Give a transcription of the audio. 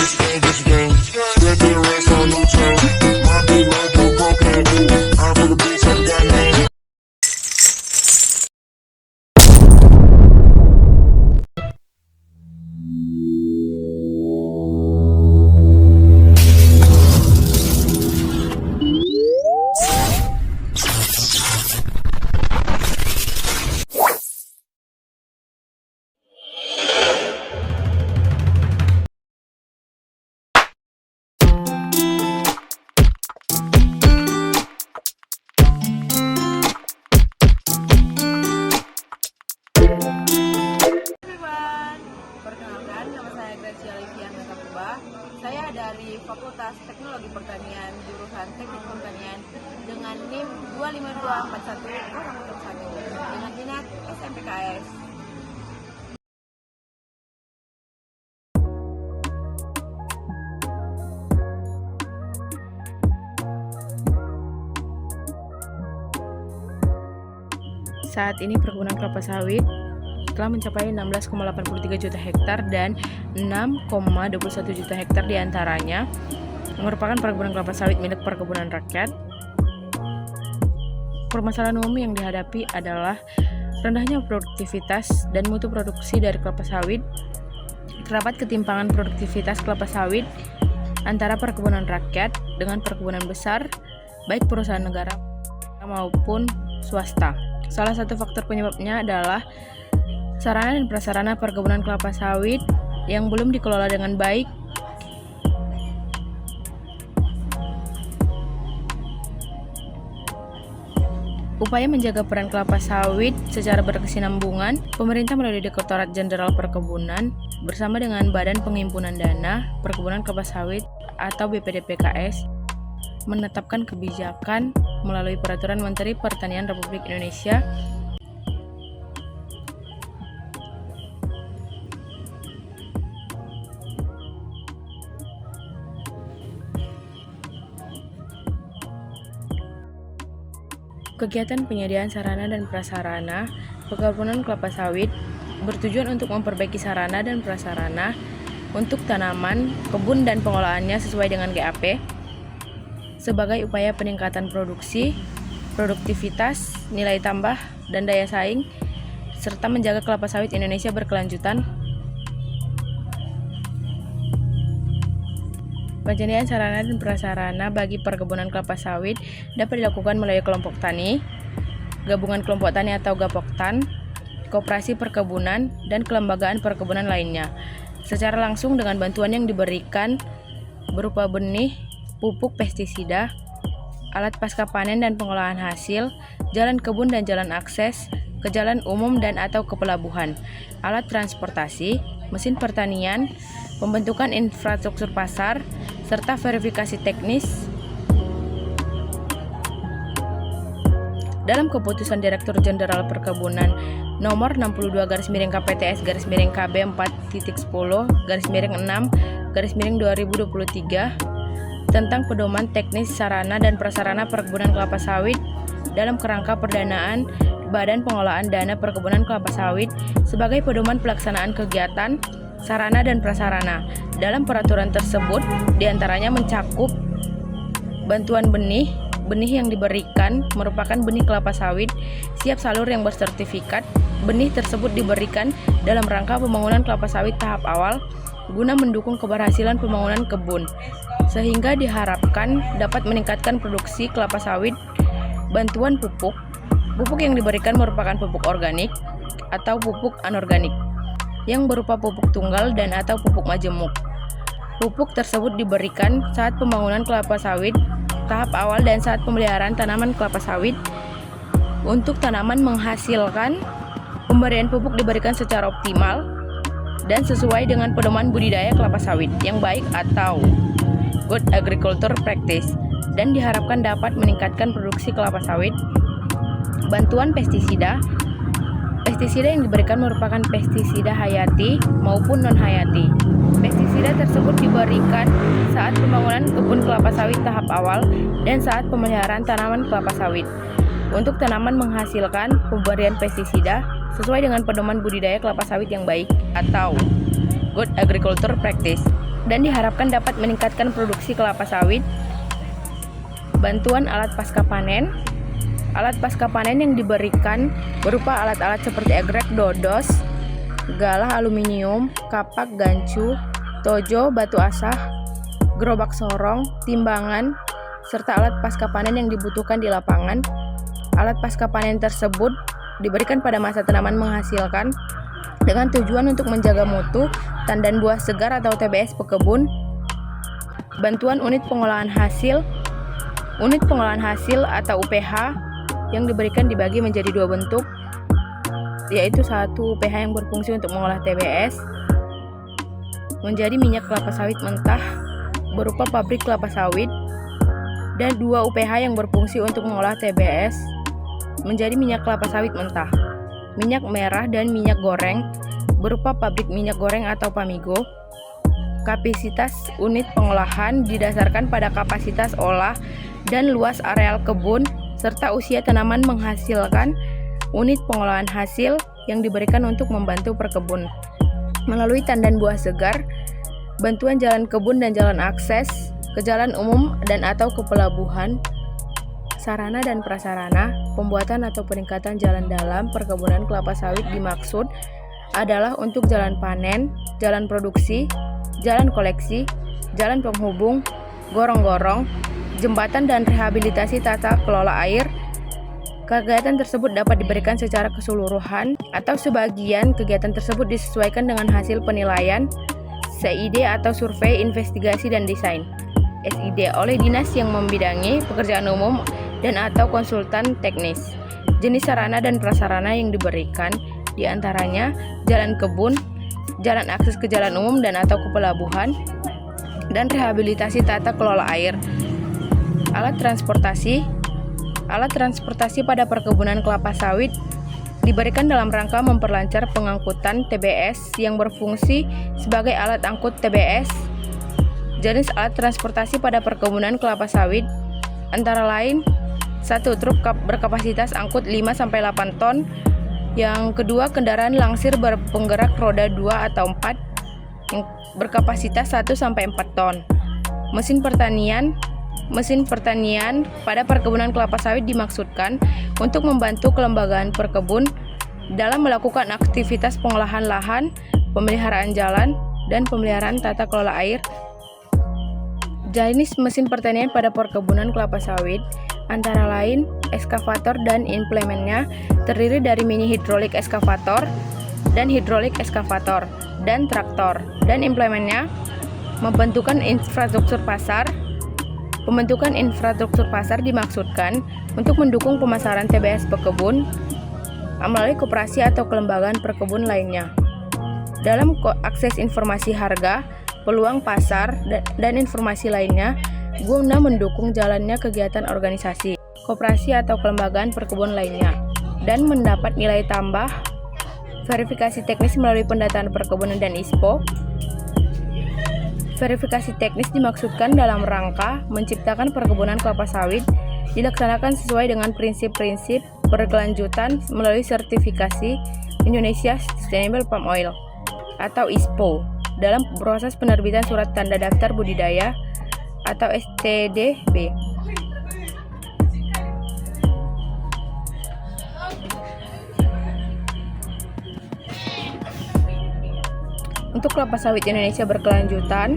Spread the rest on new chain. My big loco cocaine. I fuck a bitch that got name. Everyone, perkenalkan nama saya Gracia Livian Metakuba. Saya dari Fakultas Teknologi Pertanian jurusan Teknik Pertanian dengan NIM 2524101 dengan minat SMPKS. Saat ini perkebunan kelapa sawit telah mencapai 16,83 juta hektar dan 6,21 juta hektar diantaranya merupakan perkebunan kelapa sawit milik perkebunan rakyat. Permasalahan umum yang dihadapi adalah rendahnya produktivitas dan mutu produksi dari kelapa sawit. Terdapat ketimpangan produktivitas kelapa sawit antara perkebunan rakyat dengan perkebunan besar, baik perusahaan negara maupun swasta. Salah satu faktor penyebabnya adalah sarana dan prasarana perkebunan kelapa sawit yang belum dikelola dengan baik. Upaya menjaga peran kelapa sawit secara berkesinambungan, pemerintah melalui Direktorat Jenderal Perkebunan bersama dengan Badan Penghimpunan Dana Perkebunan Kelapa Sawit atau BPDPKS menetapkan kebijakan melalui Peraturan Menteri Pertanian Republik Indonesia Kegiatan penyediaan sarana dan prasarana perkebunan kelapa sawit bertujuan untuk memperbaiki sarana dan prasarana untuk tanaman, kebun dan pengolahannya sesuai dengan GAP sebagai upaya peningkatan produksi, produktivitas, nilai tambah, dan daya saing serta menjaga kelapa sawit Indonesia berkelanjutan. Penyediaan sarana dan prasarana bagi perkebunan kelapa sawit dapat dilakukan melalui kelompok tani, gabungan kelompok tani atau Gapoktan, koperasi perkebunan, dan kelembagaan perkebunan lainnya, secara langsung dengan bantuan yang diberikan berupa benih, pupuk pestisida, alat pasca panen dan pengolahan hasil, jalan kebun dan jalan akses ke jalan umum dan atau ke pelabuhan, alat transportasi, mesin pertanian, pembentukan infrastruktur pasar, serta verifikasi teknis. Dalam keputusan Direktur Jenderal Perkebunan nomor 62/KPTS/KB 4.10/6/2023 tentang pedoman teknis sarana dan prasarana perkebunan kelapa sawit dalam kerangka perdanaan Badan Pengelolaan Dana Perkebunan Kelapa Sawit sebagai pedoman pelaksanaan kegiatan sarana dan prasarana. Dalam peraturan tersebut diantaranya mencakup bantuan benih yang diberikan merupakan benih kelapa sawit siap salur yang bersertifikat. Benih tersebut diberikan dalam rangka pembangunan kelapa sawit tahap awal guna mendukung keberhasilan pembangunan kebun, sehingga diharapkan dapat meningkatkan produksi kelapa sawit. Bantuan pupuk yang diberikan merupakan pupuk organik atau pupuk anorganik yang berupa pupuk tunggal dan atau pupuk majemuk. Pupuk tersebut diberikan saat pembangunan kelapa sawit tahap awal dan saat pemeliharaan tanaman kelapa sawit. Untuk tanaman menghasilkan, pemberian pupuk diberikan secara optimal dan sesuai dengan pedoman budidaya kelapa sawit yang baik atau Good Agriculture Practice dan diharapkan dapat meningkatkan produksi kelapa sawit. Bantuan pestisida yang diberikan merupakan pestisida hayati maupun non-hayati. Pestisida tersebut diberikan saat pembangunan kebun kelapa sawit tahap awal dan saat pemeliharaan tanaman kelapa sawit. Untuk tanaman menghasilkan, pemberian pestisida sesuai dengan pedoman budidaya kelapa sawit yang baik atau Good Agriculture Practice dan diharapkan dapat meningkatkan produksi kelapa sawit. Bantuan alat pasca panen. Alat pasca panen yang diberikan berupa alat-alat seperti egrek dodos, galah aluminium, kapak gancu, tojo, batu asah, gerobak sorong, timbangan, serta alat pasca panen yang dibutuhkan di lapangan. Alat pasca panen tersebut diberikan pada masa tanaman menghasilkan dengan tujuan untuk menjaga mutu, tandan buah segar atau TBS pekebun. Bantuan unit pengolahan hasil. Unit pengolahan hasil atau UPH yang diberikan dibagi menjadi dua bentuk, yaitu satu UPH yang berfungsi untuk mengolah TBS menjadi minyak kelapa sawit mentah berupa pabrik kelapa sawit, dan dua UPH yang berfungsi untuk mengolah TBS menjadi minyak kelapa sawit mentah, minyak merah dan minyak goreng berupa pabrik minyak goreng atau Pamigo. Kapasitas unit pengolahan didasarkan pada kapasitas olah dan luas areal kebun serta usia tanaman menghasilkan. Unit pengolahan hasil yang diberikan untuk membantu perkebun melalui tandan buah segar, bantuan jalan kebun dan jalan akses ke jalan umum dan atau ke pelabuhan. Sarana dan prasarana pembuatan atau peningkatan jalan dalam perkebunan kelapa sawit dimaksud adalah untuk jalan panen, jalan produksi, jalan koleksi, jalan penghubung, gorong-gorong, jembatan dan rehabilitasi tata kelola air. Kegiatan tersebut dapat diberikan secara keseluruhan atau sebagian kegiatan tersebut disesuaikan dengan hasil penilaian SID atau survei investigasi dan desain SID oleh dinas yang membidangi pekerjaan umum dan atau konsultan teknis. Jenis sarana dan prasarana yang diberikan diantaranya jalan kebun, jalan akses ke jalan umum dan atau ke pelabuhan, dan rehabilitasi tata kelola air. Alat transportasi. Alat transportasi pada perkebunan kelapa sawit diberikan dalam rangka memperlancar pengangkutan TBS yang berfungsi sebagai alat angkut TBS. Jenis alat transportasi pada perkebunan kelapa sawit antara lain: 1. Truk berkapasitas angkut 5-8 ton. Yang kedua, kendaraan langsir berpenggerak roda 2 atau 4 yang berkapasitas 1-4 ton. Mesin pertanian. Mesin pertanian pada perkebunan kelapa sawit dimaksudkan untuk membantu kelembagaan perkebun dalam melakukan aktivitas pengolahan lahan, pemeliharaan jalan, dan pemeliharaan tata kelola air. Jenis mesin pertanian pada perkebunan kelapa sawit antara lain ekskavator dan implementnya terdiri dari mini hidrolik ekskavator dan hidrolik ekskavator dan traktor, dan implementnya membentukkan infrastruktur pasar. Pembentukan infrastruktur pasar dimaksudkan untuk mendukung pemasaran TBS pekebun melalui koperasi atau kelembagaan perkebun lainnya. Dalam akses informasi harga, peluang pasar, dan informasi lainnya guna mendukung jalannya kegiatan organisasi, koperasi atau kelembagaan perkebun lainnya, dan mendapat nilai tambah. Verifikasi teknis melalui pendataan perkebunan dan ISPO. Verifikasi teknis dimaksudkan dalam rangka menciptakan perkebunan kelapa sawit dilaksanakan sesuai dengan prinsip-prinsip berkelanjutan melalui sertifikasi Indonesia Sustainable Palm Oil atau ISPO dalam proses penerbitan surat tanda daftar budidaya atau STDB. Untuk kelapa sawit Indonesia berkelanjutan,